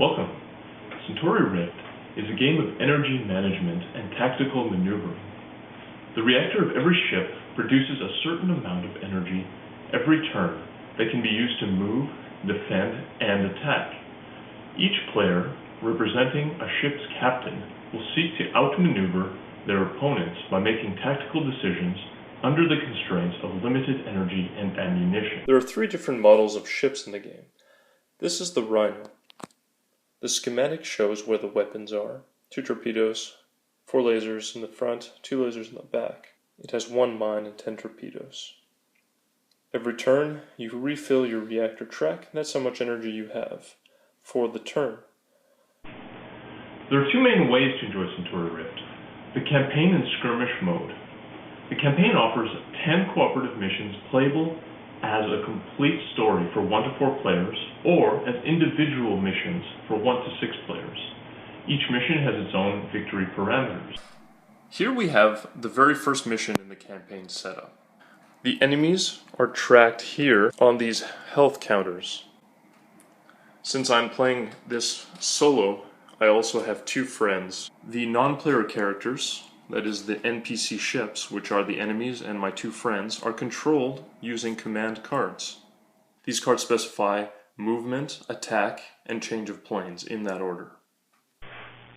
Welcome. Centauri Rift is a game of energy management and tactical maneuvering. The reactor of every ship produces a certain amount of energy every turn that can be used to move, defend, and attack. Each player, representing a ship's captain, will seek to outmaneuver their opponents by making tactical decisions under the constraints of limited energy and ammunition. There are three different models of ships in the game. This is the Rhino. The schematic shows where the weapons are. 2 torpedoes, 4 lasers in the front, 2 lasers in the back. It has 1 mine and 10 torpedoes. Every turn, you refill your reactor track, and that's how much energy you have for the turn. There are 2 main ways to enjoy Centauri Rift: the campaign and skirmish mode. The campaign offers 10 cooperative missions playable as a complete story for 1 to 4 players, or as individual missions for 1 to 6 players. Each mission has its own victory parameters. Here we have the very first mission in the campaign setup. The enemies are tracked here on these health counters. Since I'm playing this solo, I also have 2 friends. The non-player characters, that is the NPC ships, which are the enemies and my 2 friends, are controlled using command cards. These cards specify movement, attack, and change of planes in that order.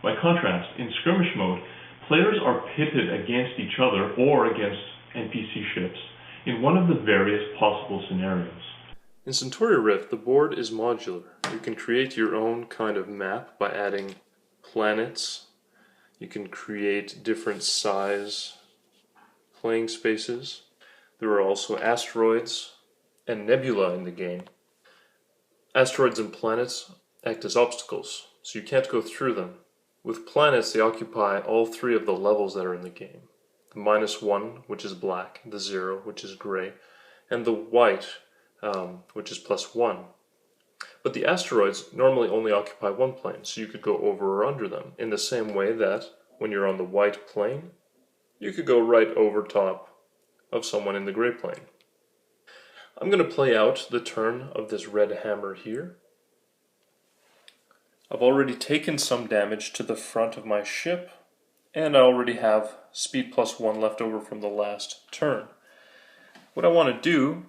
By contrast, in skirmish mode, players are pitted against each other or against NPC ships in one of the various possible scenarios. In Centauri Rift, the board is modular. You can create your own kind of map by adding planets. You can create different size playing spaces. There are also asteroids and nebula in the game. Asteroids and planets act as obstacles, so you can't go through them. With planets, they occupy all 3 of the levels that are in the game. The -1, which is black, the 0, which is gray, and the white, which is +1. But the asteroids normally only occupy 1 plane, so you could go over or under them, in the same way that when you're on the white plane, you could go right over top of someone in the gray plane. I'm going to play out the turn of this red hammer here. I've already taken some damage to the front of my ship, and I already have speed +1 left over from the last turn. What I want to do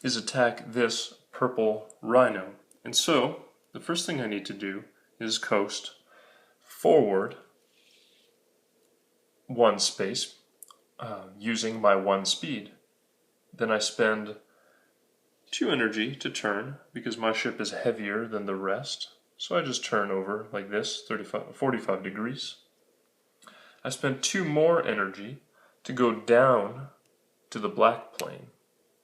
is attack this purple Rhino. And so, the first thing I need to do is coast forward 1 space using my 1 speed. Then I spend 2 energy to turn because my ship is heavier than the rest. So I just turn over like this, 45 degrees. I spend 2 more energy to go down to the black plane.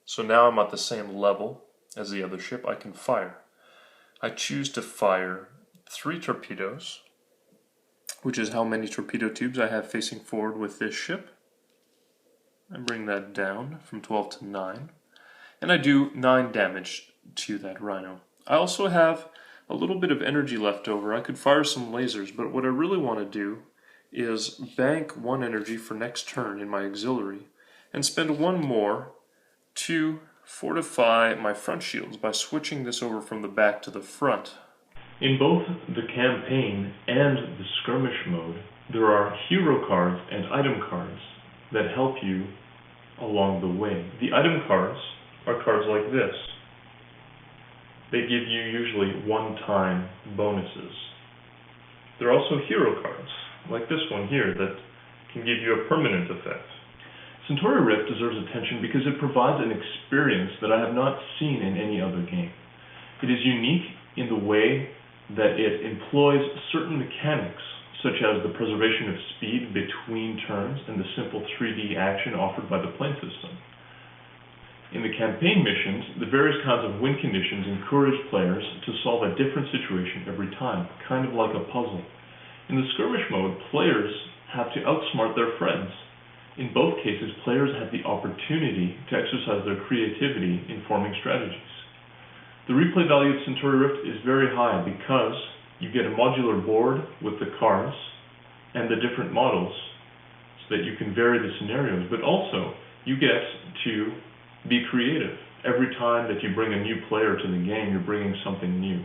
So now I'm at the same level as the other ship. I can fire. I choose to fire 3 torpedoes, which is how many torpedo tubes I have facing forward with this ship. I bring that down from 12 to 9, and I do 9 damage to that Rhino. I also have a little bit of energy left over. I could fire some lasers, but what I really want to do is bank 1 energy for next turn in my auxiliary, and spend 1 more to fortify my front shields by switching this over from the back to the front. In both the campaign and the skirmish mode, there are hero cards and item cards that help you along the way. The item cards are cards like this. They give you usually one-time bonuses. There are also hero cards, like this one here, that can give you a permanent effect. Centauri Rift deserves attention because it provides an experience that I have not seen in any other game. It is unique in the way that it employs certain mechanics, such as the preservation of speed between turns and the simple 3D action offered by the plane system. In the campaign missions, the various kinds of win conditions encourage players to solve a different situation every time, kind of like a puzzle. In the skirmish mode, players have to outsmart their friends. In both cases, players have the opportunity to exercise their creativity in forming strategies. The replay value of Centauri Rift is very high because you get a modular board with the cards and the different models so that you can vary the scenarios, but also you get to be creative. Every time that you bring a new player to the game, you're bringing something new.